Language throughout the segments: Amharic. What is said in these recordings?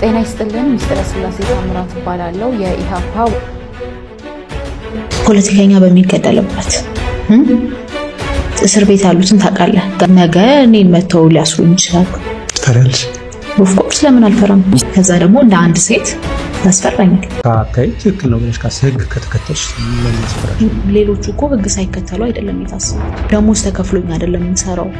ጤና ይስጥልን። ሚስጥረ ስላሴ ታምራት እባላለሁ። የኢሃፓ ፖለቲከኛ በሚገደልበት እስር ቤት ያሉትን ታውቃለህ። ነገ እኔን መተው ሊያስሩኝ ይችላሉ። ፈራልሽ? ኦፍኮርስ ለምን አልፈራም? ከዛ ደግሞ እንደ አንድ ሴት ያስፈራኛል። አካይ ትክክል ነው ብለሽ ህግ ከተከተልሽ ምን ያስፈራሽ? ሌሎቹ እኮ ህግ ሳይከተሉ አይደለም የታሰሩት። ደሞዝ ተከፍሎኝ አይደለም የምሰራው።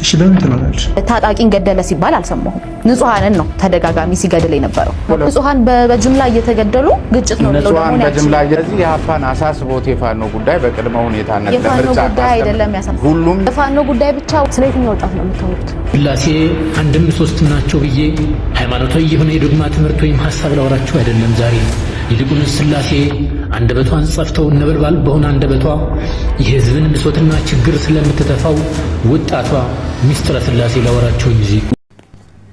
እሺ ለምን ትኖራለሽ? ታጣቂን ገደለ ሲባል አልሰማሁም። ንጹሃንን ነው ተደጋጋሚ ሲገድል የነበረው። ንጹሃን በጅምላ እየተገደሉ ግጭት ነው ብለው ንጹሃን በጅምላ እየዚህ የሀፓን አሳስቦት የፋኖ ጉዳይ በቅድመ ሁኔታነት የፋኖ ጉዳይ አይደለም ያሳስበው። ሁሉም የፋኖ ጉዳይ ብቻ ስለ የትኛው ወጣት ነው የምታወሩት? ስላሴ አንድም ሶስትም ናቸው ብዬ ሃይማኖታዊ የሆነ የዶግማ ትምህርት ወይም ሐሳብ ላወራችሁ አይደለም ዛሬ። ይልቁንስ ስላሴ አንደበቷን ጸፍተው ነበልባል በሆነ አንደበቷ የህዝብን ብሶትና ችግር ስለምትተፋው ወጣቷ ሚስጥረ ስላሴ ላወራችሁ እንጂ።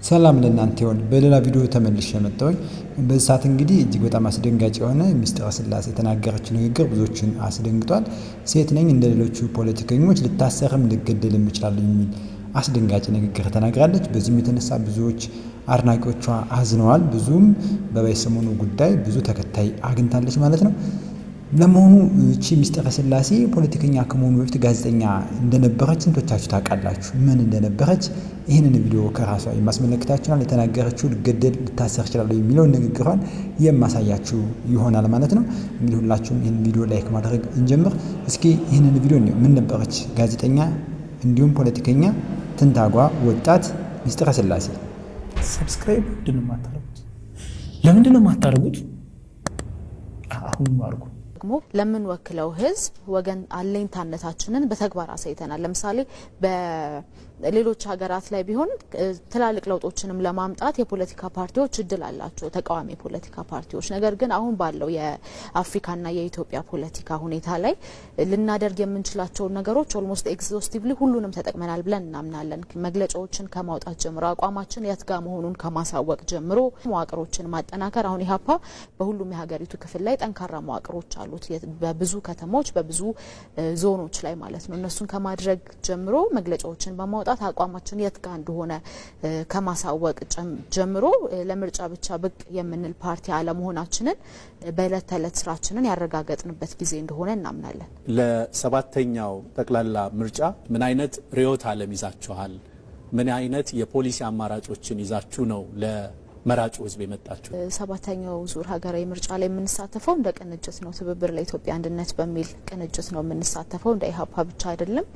ሰላም ለእናንተ ይሁን። በሌላ ቪዲዮ ተመልሼ መጣሁኝ። በዚህ ሰዓት እንግዲህ እጅግ በጣም አስደንጋጭ የሆነ ሚስጥረ ስላሴ የተናገረችው ንግግር ብዙዎችን አስደንግጧል። ሴት ነኝ እንደ ሌሎቹ ፖለቲከኞች ልታሰርም ልገደልም እችላለሁ የሚል አስደንጋጭ ንግግር ተናግራለች። በዚህም የተነሳ ብዙዎች አድናቂዎቿ አዝነዋል። ብዙም በሰሞኑ ጉዳይ ብዙ ተከታይ አግኝታለች ማለት ነው። ለመሆኑ እቺ ሚስጥረ ስላሴ ፖለቲከኛ ከመሆኑ በፊት ጋዜጠኛ እንደነበረች ስንቶቻችሁ ታውቃላችሁ? ምን እንደነበረች ይህንን ቪዲዮ ከራሷ የማስመለክታችኋል። የተናገረችው ልገደል ልታሰር እችላለሁ የሚለውን ንግግሯን የማሳያችሁ ይሆናል ማለት ነው። እንግዲህ ሁላችሁም ይህን ቪዲዮ ላይክ ማድረግ እንጀምር። እስኪ ይህንን ቪዲዮ ነው ምን ነበረች ጋዜጠኛ እንዲሁም ፖለቲከኛ ትንታጓ ወጣት ሚስጥረ ስላሴ። ሰብስክራይብ ለምንድን ነው የማታደርጉት? አሁን አድርጉ። ደግሞ ለምን ወክለው ህዝብ ወገን አለኝታነታችንን በተግባር አሳይተናል። ለምሳሌ በሌሎች ሀገራት ላይ ቢሆን ትላልቅ ለውጦችንም ለማምጣት የፖለቲካ ፓርቲዎች እድል አላቸው፣ ተቃዋሚ የፖለቲካ ፓርቲዎች። ነገር ግን አሁን ባለው የአፍሪካና የኢትዮጵያ ፖለቲካ ሁኔታ ላይ ልናደርግ የምንችላቸው ነገሮች ኦልሞስት ኤግዞስቲቭሊ ሁሉንም ተጠቅመናል ብለን እናምናለን። መግለጫዎችን ከማውጣት ጀምሮ አቋማችን የት ጋር መሆኑን ከማሳወቅ ጀምሮ መዋቅሮችን ማጠናከር። አሁን ኢሃፓ በሁሉም የሀገሪቱ ክፍል ላይ ጠንካራ መዋቅሮች አሉት፣ በብዙ ከተሞች በብዙ ዞኖች ላይ ማለት ነው። እነሱን ከማድረግ ጀምሮ መግለጫዎችን በማውጣት አቋማችን የት ጋር እንደሆነ ከማሳወቅ ጀምሮ ለምርጫ ብቻ ብቅ የምንል ፓርቲ አለመሆናችንን በእለት ተዕለት ስራችንን ያረጋገጥንበት ጊዜ እንደሆነ እናምናለን። ለሰባተኛው ጠቅላላ ምርጫ ምን አይነት ርዕዮተ ዓለም ይዛችኋል? ምን አይነት የፖሊሲ አማራጮችን ይዛችሁ ነው መራጩ ህዝብ የመጣችሁ? ሰባተኛው ዙር ሀገራዊ ምርጫ ላይ የምንሳተፈው እንደ ቅንጅት ነው። ትብብር ለኢትዮጵያ አንድነት በሚል ቅንጅት ነው የምንሳተፈው። እንደ ኢሃፓ ብቻ አይደለም።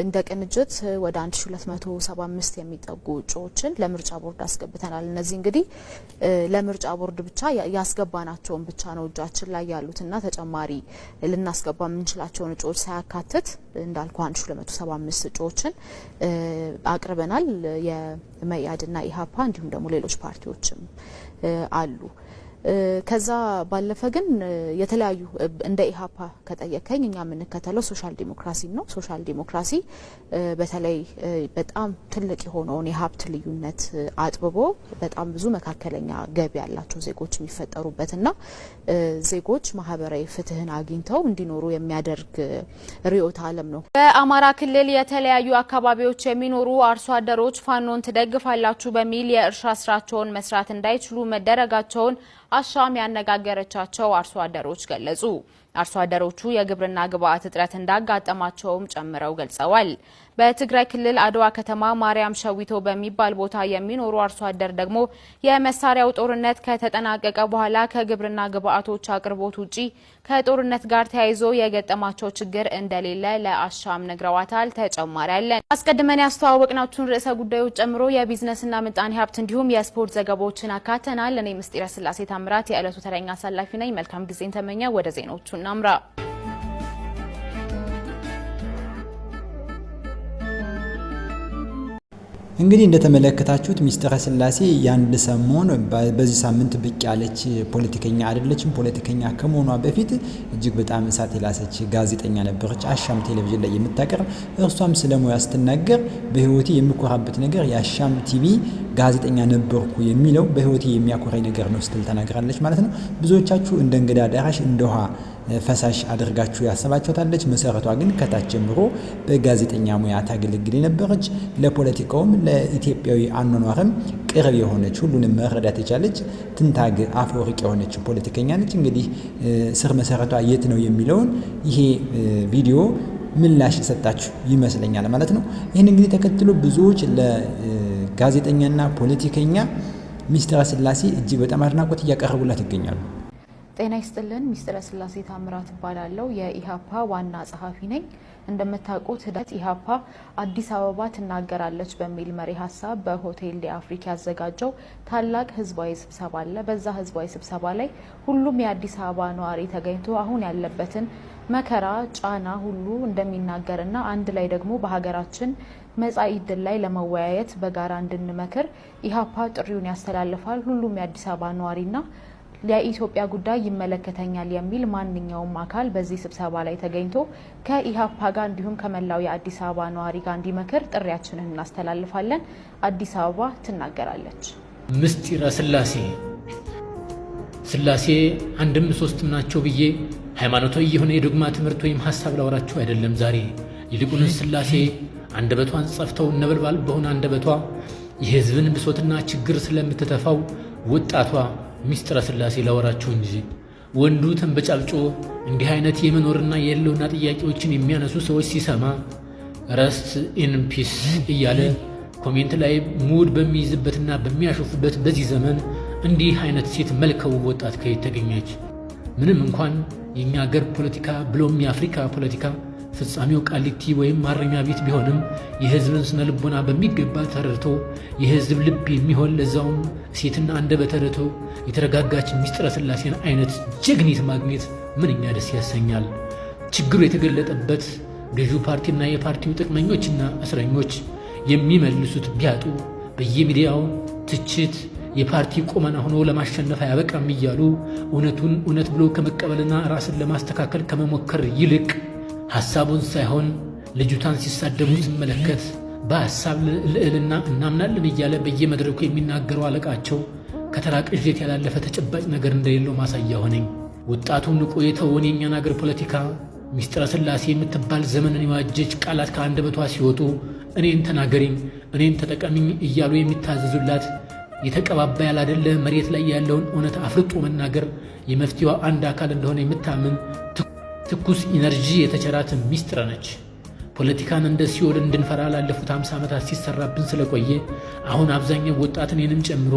እንደ ቅንጅት ወደ 1275 የሚጠጉ እጩዎችን ለምርጫ ቦርድ አስገብተናል። እነዚህ እንግዲህ ለምርጫ ቦርድ ብቻ ያስገባናቸውን ብቻ ነው እጃችን ላይ ያሉትና ተጨማሪ ልናስገባ የምንችላቸውን እጩዎች ሳያካትት እንዳልኩ 1275 እጩዎችን አቅርበናል። የመያድና ኢሃፓ እንዲሁም ደግሞ ሌሎች ፓርቲዎችም አሉ። ከዛ ባለፈ ግን የተለያዩ እንደ ኢሃፓ ከጠየቀኝ እኛ የምንከተለው ሶሻል ዲሞክራሲ ነው። ሶሻል ዲሞክራሲ በተለይ በጣም ትልቅ የሆነውን የሀብት ልዩነት አጥብቦ በጣም ብዙ መካከለኛ ገቢ ያላቸው ዜጎች የሚፈጠሩበትና ዜጎች ማህበራዊ ፍትህን አግኝተው እንዲኖሩ የሚያደርግ ርዕዮተ ዓለም ነው። በአማራ ክልል የተለያዩ አካባቢዎች የሚኖሩ አርሶ አደሮች ፋኖን ትደግፋላችሁ በሚል የእርሻ ስራቸውን መስራት እንዳይችሉ መደረጋቸውን አሻም ያነጋገረቻቸው አርሶ አደሮች ገለጹ። አርሶ አደሮቹ የግብርና ግብአት እጥረት እንዳጋጠማቸውም ጨምረው ገልጸዋል። በትግራይ ክልል አድዋ ከተማ ማርያም ሸዊቶ በሚባል ቦታ የሚኖሩ አርሶ አደር ደግሞ የመሳሪያው ጦርነት ከተጠናቀቀ በኋላ ከግብርና ግብአቶች አቅርቦት ውጪ ከጦርነት ጋር ተያይዞ የገጠማቸው ችግር እንደሌለ ለአሻም ነግረዋታል። ተጨማሪ አለን። አስቀድመን ያስተዋወቅናችሁን ርዕሰ ጉዳዮች ጨምሮ የቢዝነስና ምጣኔ ሀብት እንዲሁም የስፖርት ዘገባዎችን አካተናል። እኔ ምስጢረ ስላሴ ታምራት የዕለቱ ተረኛ አሳላፊ ነኝ። መልካም ጊዜን ተመኘ። ወደ ዜናዎቹ እናምራ። እንግዲህ እንደተመለከታችሁት ሚስጥረ ስላሴ ያንድ ሰሞን በዚህ ሳምንት ብቅ ያለች ፖለቲከኛ አይደለችም። ፖለቲከኛ ከመሆኗ በፊት እጅግ በጣም እሳት የላሰች ጋዜጠኛ ነበረች፣ አሻም ቴሌቪዥን ላይ የምታቀርብ። እርሷም ስለ ሙያ ስትናገር በህይወቴ የምኮራበት ነገር የአሻም ቲቪ ጋዜጠኛ ነበርኩ የሚለው በህይወቴ የሚያኮራኝ ነገር ነው ስትል ተናግራለች ማለት ነው። ብዙዎቻችሁ እንደ እንግዳ ደራሽ እንደ ውሃ ፈሳሽ አድርጋችሁ ያሰባችኋታለች። መሰረቷ ግን ከታች ጀምሮ በጋዜጠኛ ሙያ ታገለግል የነበረች ለፖለቲካውም ለኢትዮጵያዊ አኗኗርም ቅርብ የሆነች ሁሉንም መረዳት የቻለች ትንታግ አፈወርቅ የሆነች ፖለቲከኛ ነች። እንግዲህ ስር መሰረቷ የት ነው የሚለውን ይሄ ቪዲዮ ምላሽ የሰጣችሁ ይመስለኛል ማለት ነው። ይህን እንግዲህ ተከትሎ ብዙዎች ለጋዜጠኛና ፖለቲከኛ ሚስጥረ ስላሴ እጅግ በጣም አድናቆት እያቀረቡላት ይገኛሉ። ጤና ይስጥልን። ሚስጥረ ስላሴ ታምራት እባላለሁ። የኢሃፓ ዋና ጸሐፊ ነኝ። እንደምታውቁት ሂደት ኢሃፓ አዲስ አበባ ትናገራለች በሚል መሪ ሀሳብ በሆቴል ዲ አፍሪካ ያዘጋጀው ታላቅ ህዝባዊ ስብሰባ አለ። በዛ ህዝባዊ ስብሰባ ላይ ሁሉም የአዲስ አበባ ነዋሪ ተገኝቶ አሁን ያለበትን መከራ ጫና ሁሉ እንደሚናገርና አንድ ላይ ደግሞ በሀገራችን መጻኢ ዕድል ላይ ለመወያየት በጋራ እንድንመክር ኢሃፓ ጥሪውን ያስተላልፋል። ሁሉም የአዲስ አበባ ነዋሪና የኢትዮጵያ ጉዳይ ይመለከተኛል የሚል ማንኛውም አካል በዚህ ስብሰባ ላይ ተገኝቶ ከኢሃፓ ጋር እንዲሁም ከመላው የአዲስ አበባ ነዋሪ ጋር እንዲመክር ጥሪያችንን እናስተላልፋለን። አዲስ አበባ ትናገራለች። ምስጢረ ስላሴ ስላሴ አንድም ሶስትም ናቸው ብዬ ሃይማኖታዊ የሆነ የዶግማ ትምህርት ወይም ሐሳብ ላወራችሁ አይደለም ዛሬ። ይልቁንስ ስላሴ አንደበቷን ጸፍተው ነበልባል በሆነ አንደበቷ የህዝብን ብሶትና ችግር ስለምትተፋው ወጣቷ ሚስጥረ ስላሴ ላወራችሁ እንጂ ወንዱ ተንበጫብጮ እንዲህ አይነት የመኖርና የህልውና ጥያቄዎችን የሚያነሱ ሰዎች ሲሰማ ረስት ኢን ፒስ እያለ ኮሜንት ላይ ሙድ በሚይዝበትና በሚያሾፍበት በዚህ ዘመን እንዲህ አይነት ሴት መልከው ወጣት ከየት ተገኘች? ምንም እንኳን የኛ ሀገር ፖለቲካ ብሎም የአፍሪካ ፖለቲካ ፍጻሜው ቃሊቲ ወይም ማረሚያ ቤት ቢሆንም የህዝብን ስነ ልቦና በሚገባ ተረድቶ የህዝብ ልብ የሚሆን ለዛውም ሴትና አንደበተ ርቱዕ የተረጋጋች ሚስጥረ ስላሴን አይነት ጀግኒት ማግኘት ምንኛ ደስ ያሰኛል። ችግሩ የተገለጠበት ገዢው ፓርቲና የፓርቲው ጥቅመኞችና እስረኞች የሚመልሱት ቢያጡ በየሚዲያው ትችት የፓርቲ ቆመና ሆኖ ለማሸነፍ አያበቃም እያሉ እውነቱን እውነት ብሎ ከመቀበልና ራስን ለማስተካከል ከመሞከር ይልቅ ሐሳቡን ሳይሆን ልጅቷን ሲሳደቡ ሲመለከት በሐሳብ ልዕልና እናምናለን እያለ በየመድረኩ የሚናገረው አለቃቸው ከተራ ቅዠት ያላለፈ ተጨባጭ ነገር እንደሌለው ማሳያ ሆነኝ። ወጣቱ ንቆ የተወውን የእኛን አገር ፖለቲካ ሚስጥረ ስላሴ የምትባል ዘመንን የዋጀች ቃላት ከአንደበቷ ሲወጡ እኔን ተናገሪኝ፣ እኔን ተጠቀሚኝ እያሉ የሚታዘዙላት የተቀባባ ያላደለ መሬት ላይ ያለውን እውነት አፍርጦ መናገር የመፍትሄዋ አንድ አካል እንደሆነ የምታምን ትኩስ ኢነርጂ የተቸራት ሚስጥረ ነች። ፖለቲካን እንደ ሲኦል እንድንፈራ ላለፉት 50 ዓመታት ሲሰራብን ስለቆየ አሁን አብዛኛው ወጣት እኔንም ጨምሮ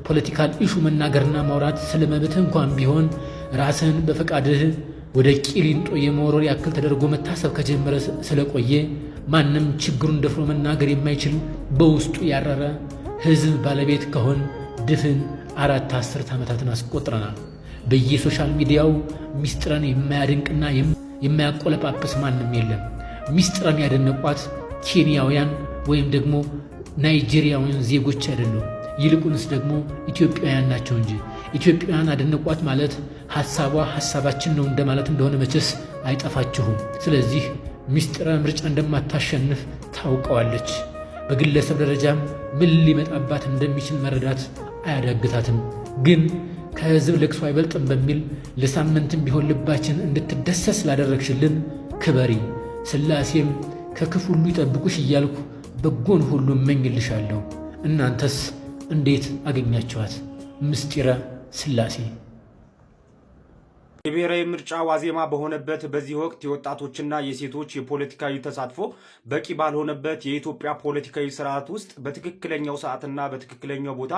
ፖለቲካል ኢሹ መናገርና ማውራት ስለ መብትህ እንኳን ቢሆን ራስህን በፈቃድህ ወደ ቂሊንጦ የመወረር ያክል ተደርጎ መታሰብ ከጀመረ ስለቆየ ማንም ችግሩን ደፍሮ መናገር የማይችል በውስጡ ያረረ ህዝብ ባለቤት ከሆን ድፍን 4 ዓመታትን አስቆጥረናል። በየሶሻል ሚዲያው ሚስጥረን የማያደንቅና የማያቆለጳጵስ ማንም የለም። ሚስጥረን ያደነቋት ኬንያውያን ወይም ደግሞ ናይጄሪያውያን ዜጎች አይደሉም፣ ይልቁንስ ደግሞ ኢትዮጵያውያን ናቸው እንጂ። ኢትዮጵያውያን አደነቋት ማለት ሐሳቧ ሐሳባችን ነው እንደማለት እንደሆነ መቼስ አይጠፋችሁም። ስለዚህ ሚስጥረ ምርጫ እንደማታሸንፍ ታውቀዋለች። በግለሰብ ደረጃም ምን ሊመጣባት እንደሚችል መረዳት አያዳግታትም። ግን ከህዝብ ለቅሶ አይበልጥም በሚል ለሳምንትም ቢሆን ልባችን እንድትደሰስ ላደረግሽልን ክበሪ። ስላሴም ከክፉ ሁሉ ይጠብቁሽ እያልኩ በጎን ሁሉ እመኝልሻለሁ። እናንተስ እንዴት አገኛችኋት? ምስጢረ ስላሴ የብሔራዊ ምርጫ ዋዜማ በሆነበት በዚህ ወቅት የወጣቶችና የሴቶች የፖለቲካዊ ተሳትፎ በቂ ባልሆነበት የኢትዮጵያ ፖለቲካዊ ስርዓት ውስጥ በትክክለኛው ሰዓትና በትክክለኛው ቦታ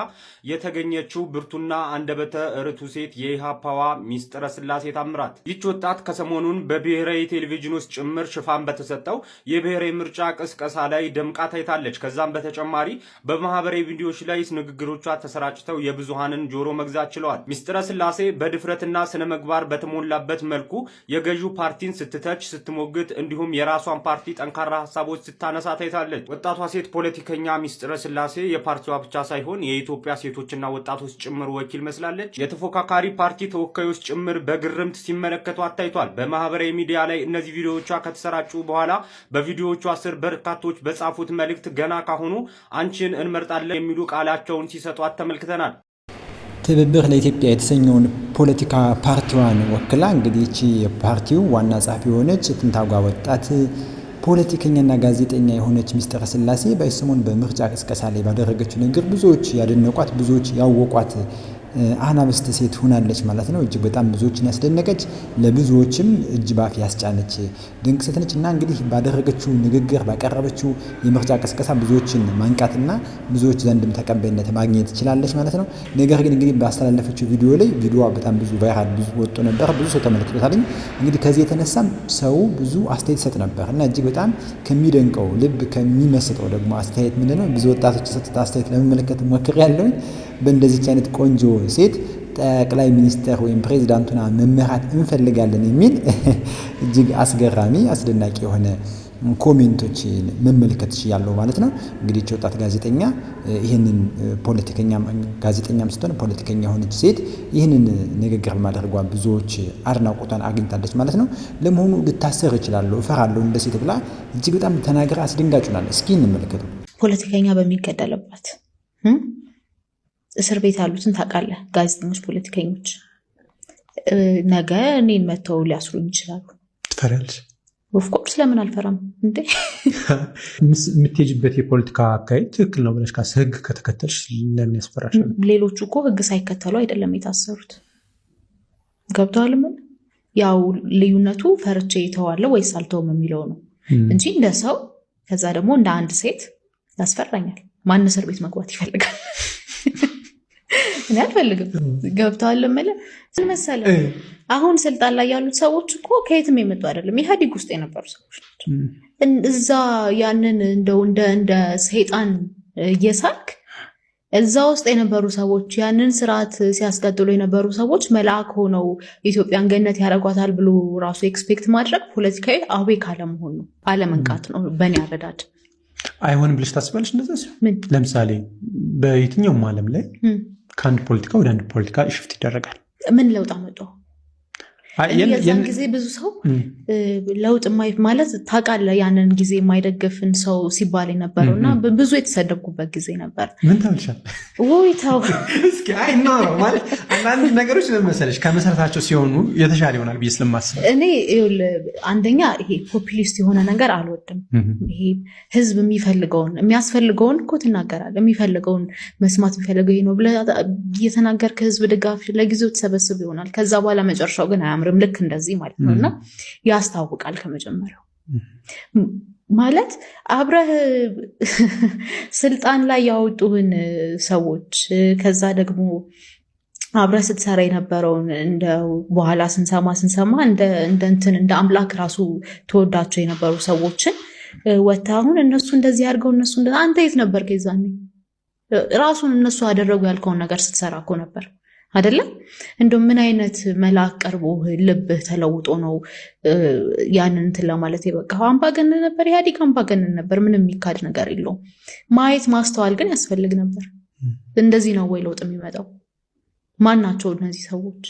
የተገኘችው ብርቱና አንደበተ ርቱዕ ሴት የኢሃፓዋ ሚስጥረ ስላሴ ታምራት። ይህች ወጣት ከሰሞኑን በብሔራዊ ቴሌቪዥን ውስጥ ጭምር ሽፋን በተሰጠው የብሔራዊ ምርጫ ቅስቀሳ ላይ ደምቃ ታይታለች። ከዛም በተጨማሪ በማህበራዊ ቪዲዮዎች ላይ ንግግሮቿ ተሰራጭተው የብዙሃንን ጆሮ መግዛት ችለዋል። ሚስጥረ ስላሴ በድፍረትና ስነ ምግባር በተሞላበት መልኩ የገዢው ፓርቲን ስትተች ስትሞግት እንዲሁም የራሷን ፓርቲ ጠንካራ ሀሳቦች ስታነሳ ታይታለች። ወጣቷ ሴት ፖለቲከኛ ሚስጥረ ስላሴ የፓርቲዋ ብቻ ሳይሆን የኢትዮጵያ ሴቶችና ወጣቶች ጭምር ወኪል መስላለች። የተፎካካሪ ፓርቲ ተወካዮች ጭምር በግርምት ሲመለከቱ ታይቷል። በማህበራዊ ሚዲያ ላይ እነዚህ ቪዲዮዎቿ ከተሰራጩ በኋላ በቪዲዮዎቿ ስር በርካቶች በጻፉት መልእክት ገና ካሁኑ አንቺን እንመርጣለን የሚሉ ቃላቸውን ሲሰጧት ተመልክተናል። ትብብር ለኢትዮጵያ የተሰኘውን ፖለቲካ ፓርቲዋን ወክላ እንግዲህ እቺ የፓርቲው ዋና ጸሐፊ የሆነች ትንታጓ ወጣት ፖለቲከኛና ጋዜጠኛ የሆነች ሚስጥረ ስላሴ በሰሞኑ በምርጫ ቅስቀሳ ላይ ባደረገችው ንግግር ብዙዎች ያደነቋት፣ ብዙዎች ያወቋት አናብስት ሴት ሆናለች ማለት ነው። እጅግ በጣም ብዙዎችን ያስደነቀች፣ ለብዙዎችም እጅ ባፍ ያስጫነች ድንቅ ሴት ነች እና እንግዲህ ባደረገችው ንግግር ባቀረበችው የምርጫ ቅስቀሳ ብዙዎችን ማንቃትና ብዙዎች ዘንድም ተቀባይነት ማግኘት ትችላለች ማለት ነው። ነገር ግን እንግዲህ ባስተላለፈችው ቪዲዮ ላይ ቪዲዮዋ በጣም ብዙ ቫይራል ብዙ ወጥቶ ነበር፣ ብዙ ሰው ተመልክቶታል። እንግዲህ ከዚህ የተነሳም ሰው ብዙ አስተያየት ሰጥ ነበር እና እጅግ በጣም ከሚደንቀው ልብ ከሚመስጠው ደግሞ አስተያየት ምንድነው ብዙ ወጣቶች የሰጡት አስተያየት ለመመልከት ሞክሬያለሁ። በእንደዚች አይነት ቆንጆ ሴት ጠቅላይ ሚኒስትር ወይም ፕሬዚዳንቱና መመራት እንፈልጋለን የሚል እጅግ አስገራሚ አስደናቂ የሆነ ኮሜንቶች መመልከት ያለው ማለት ነው። እንግዲህ ወጣት ጋዜጠኛ ይህንን ጋዜጠኛም ስትሆን ፖለቲከኛ የሆነች ሴት ይህንን ንግግር በማድረጓ ብዙዎች አድናቆቷን አግኝታለች ማለት ነው። ለመሆኑ ልታሰር እችላለሁ እፈራለሁ እንደ ሴት ብላ እጅግ በጣም ተናግራ አስደንጋጭ ሆናለች። እስኪ እንመልከቱ። ፖለቲከኛ በሚገደልበት እስር ቤት ያሉትን ታውቃለህ? ጋዜጠኞች፣ ፖለቲከኞች ነገ እኔን መተው ሊያስሩኝ ይችላሉ። ትፈሪያለሽ? ኦፍኮርስ ለምን አልፈራም እንዴ? የምትሄጂበት የፖለቲካ አካሄድ ትክክል ነው ብለሽ ህግ ከተከተልሽ ለምን ያስፈራሽ? ሌሎቹ እኮ ህግ ሳይከተሉ አይደለም የታሰሩት። ገብቶሃል? ምን ያው ልዩነቱ ፈርቼ ይተዋለሁ ወይስ አልተውም የሚለው ነው እንጂ እንደ ሰው ከዛ ደግሞ እንደ አንድ ሴት ያስፈራኛል። ማን እስር ቤት መግባት ይፈልጋል? እኔ አልፈልግም። ገብቶሃል? ምን መሰለህ አሁን ስልጣን ላይ ያሉት ሰዎች እኮ ከየትም የመጡ አይደለም፣ ኢህአዴግ ውስጥ የነበሩ ሰዎች ናቸው። እዛ ያንን እንደው እንደ ሰይጣን እየሳልክ እዛ ውስጥ የነበሩ ሰዎች ያንን ስርዓት ሲያስቀጥሉ የነበሩ ሰዎች መልአክ ሆነው ኢትዮጵያን ገነት ያደርጓታል ብሎ ራሱ ኤክስፔክት ማድረግ ፖለቲካዊ አዌ ካለመሆን ነው፣ አለመንቃት ነው በእኔ አረዳድ። አይሆንም ብለሽ ታስባለሽ? እንደዛ ሲሆን ለምሳሌ በየትኛውም ዓለም ላይ ከአንድ ፖለቲካ ወደ አንድ ፖለቲካ ሽፍት ይደረጋል። ምን ለውጥ አመጣው? የዛን ጊዜ ብዙ ሰው ለውጥ ማለት ታውቃለህ፣ ያንን ጊዜ የማይደግፍን ሰው ሲባል የነበረው እና ብዙ የተሰደብኩበት ጊዜ ነበር። ምን ታልሻል? ወይ ታው እስኪ ነው ማለት አንዳንድ ነገሮች ለመሰለሽ ከመሰረታቸው ሲሆኑ የተሻለ ይሆናል ብዬ ስለማስብ እኔ አንደኛ ይሄ ፖፑሊስት የሆነ ነገር አልወድም። ይሄ ህዝብ የሚያስፈልገውን እኮ ትናገራለህ። የሚፈልገውን መስማት የሚፈልገው ነው ብለህ እየተናገርክ ህዝብ ድጋፍ ለጊዜው ተሰበስብ ይሆናል። ከዛ በኋላ መጨረሻው ግን ልክ እንደዚህ ማለት ነው እና ያስታውቃል። ከመጀመሪያው ማለት አብረህ ስልጣን ላይ ያወጡህን ሰዎች ከዛ ደግሞ አብረህ ስትሰራ የነበረውን እንደ በኋላ ስንሰማ እንደ አምላክ ራሱ ተወዳቸው የነበሩ ሰዎችን ወጥተህ አሁን እነሱ እንደዚህ አድርገው እነሱ አንተ የት ነበር? ከዛኔ ራሱን እነሱ አደረጉ ያልከውን ነገር ስትሰራ እኮ ነበር አይደለም? እንደው ምን አይነት መልአክ ቀርቦ ልብህ ተለውጦ ነው ያንን እንትን ለማለት የበቃው? አምባገነን ነበር፣ ኢህአዴግ አምባገነን ነበር። ምንም የሚካድ ነገር የለውም። ማየት ማስተዋል ግን ያስፈልግ ነበር። እንደዚህ ነው ወይ ለውጥ የሚመጣው? ማን ናቸው እነዚህ ሰዎች?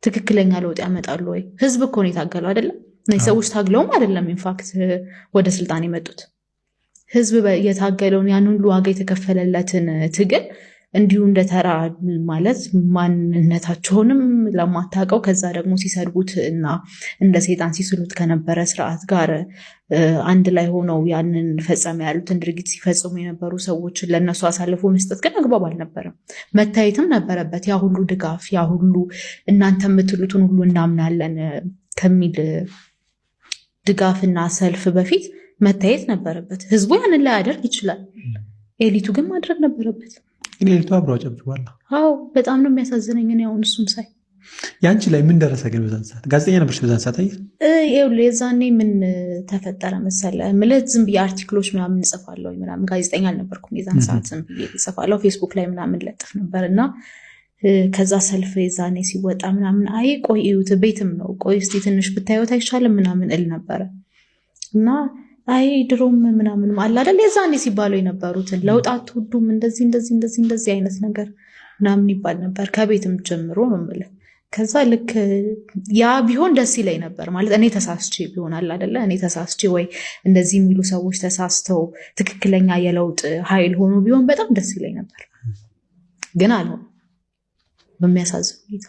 ትክክለኛ ለውጥ ያመጣሉ ወይ? ህዝብ እኮ ነው የታገለው አይደለም? እነዚህ ሰዎች ታግለውም አይደለም ኢንፋክት ወደ ስልጣን የመጡት። ህዝብ የታገለውን ያን ሁሉ ዋጋ የተከፈለለትን ትግል እንዲሁ እንደተራ ማለት ማንነታቸውንም ለማታውቀው ከዛ ደግሞ ሲሰድቡት እና እንደ ሰይጣን ሲስሉት ከነበረ ስርዓት ጋር አንድ ላይ ሆነው ያንን ፈጸመ ያሉትን ድርጊት ሲፈጽሙ የነበሩ ሰዎችን ለነሱ አሳልፎ መስጠት ግን አግባብ አልነበረም። መታየትም ነበረበት። ያ ሁሉ ድጋፍ፣ ያ ሁሉ እናንተ የምትሉትን ሁሉ እናምናለን ከሚል ድጋፍና ሰልፍ በፊት መታየት ነበረበት። ህዝቡ ያንን ላይ ያደርግ ይችላል፣ ኤሊቱ ግን ማድረግ ነበረበት። ኤሊቱ አብረው ጨብጭባል። አዎ በጣም ነው የሚያሳዝነኝ። እኔ አሁን እሱም ሳይ ያንቺ ላይ ምን ደረሰ ግን? በዛን ሰዓት ጋዜጠኛ ነበርሽ። በዛን ሰዓት የዛኔ ምን ተፈጠረ መሰለህ? ምለት ዝም ብዬ አርቲክሎች ምናምን እጽፋለሁ ምናምን። ጋዜጠኛ አልነበርኩም የዛን ሰዓት። ዝም ብዬ እጽፋለሁ፣ ፌስቡክ ላይ ምናምን ለጥፍ ነበር እና ከዛ ሰልፍ የዛኔ ሲወጣ ምናምን አይ ቆይ እዩት ቤትም ነው ቆይ እስቲ ትንሽ ብታዩት አይቻልም ምናምን እል ነበረ እና አይ ድሮም ምናምን አለ አይደል የዛኔ ሲባሉ የነበሩትን ለውጥ አትወዱም እንደዚህ አይነት ነገር ምናምን ይባል ነበር ከቤትም ጀምሮ ነው የምልህ። ከዛ ልክ ያ ቢሆን ደስ ይለኝ ነበር ማለት እኔ ተሳስቼ ቢሆናል አይደለ እኔ ተሳስቼ ወይ እንደዚህ የሚሉ ሰዎች ተሳስተው ትክክለኛ የለውጥ ኃይል ሆኖ ቢሆን በጣም ደስ ይለኝ ነበር። ግን አልሆነም በሚያሳዝን ሁኔታ።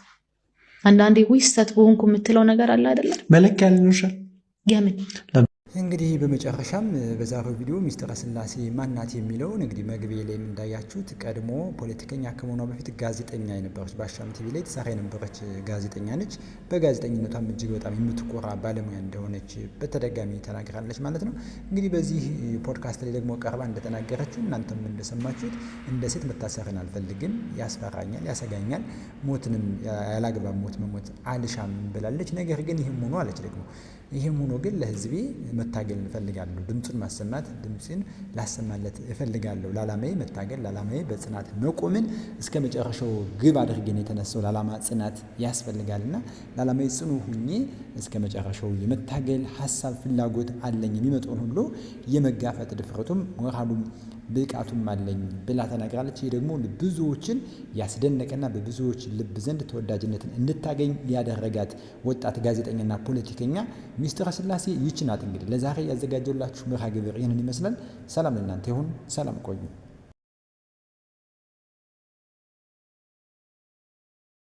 አንዳንዴ ስተት በሆንኩ የምትለው ነገር አለ አይደለ መለኪያ ያልኖርሻል የምን እንግዲህ በመጨረሻም በዛሬው ቪዲዮ ሚስጥረ ስላሴ ማናት የሚለውን እንግዲህ መግቢያ ላይ እንዳያችሁት ቀድሞ ፖለቲከኛ ከመሆኗ በፊት ጋዜጠኛ የነበረች በአሻም ቲቪ ላይ ተሰራ የነበረች ጋዜጠኛ ነች። በጋዜጠኝነቷም እጅግ በጣም የምትኮራ ባለሙያ እንደሆነች በተደጋጋሚ ተናግራለች ማለት ነው። እንግዲህ በዚህ ፖድካስት ላይ ደግሞ ቀርባ እንደተናገረችው እናንተም እንደሰማችሁት እንደ ሴት መታሰርን አልፈልግም፣ ያስፈራኛል፣ ያሰጋኛል፣ ሞትንም ያላግባብ ሞት መሞት አልሻም ብላለች። ነገር ግን ይህም ሆኖ አለች ደግሞ ይህም ሆኖ ግን ለህዝቤ መታገል እፈልጋለሁ፣ ድምፁን ማሰማት ድምፅን ላሰማለት እፈልጋለሁ፣ ለዓላማዬ መታገል ለዓላማዬ በጽናት መቆምን እስከ መጨረሻው ግብ አድርገን የተነሳው ለዓላማ ጽናት ያስፈልጋልና ለዓላማዬ ጽኑ ሁኜ እስከ መጨረሻው የመታገል ሀሳብ ፍላጎት አለኝ፣ የሚመጣውን ሁሉ የመጋፈጥ ድፍረቱም ሞራሉም ብቃቱም አለኝ ብላ ተናግራለች። ይህ ደግሞ ብዙዎችን ያስደነቀና በብዙዎች ልብ ዘንድ ተወዳጅነትን እንድታገኝ ያደረጋት ወጣት ጋዜጠኛና ፖለቲከኛ ሚስጥረ ስላሴ ይህች ናት። እንግዲህ ለዛሬ ያዘጋጀላችሁ መርሃ ግብር ይህንን ይመስላል። ሰላም ለእናንተ ይሁን። ሰላም ቆዩ።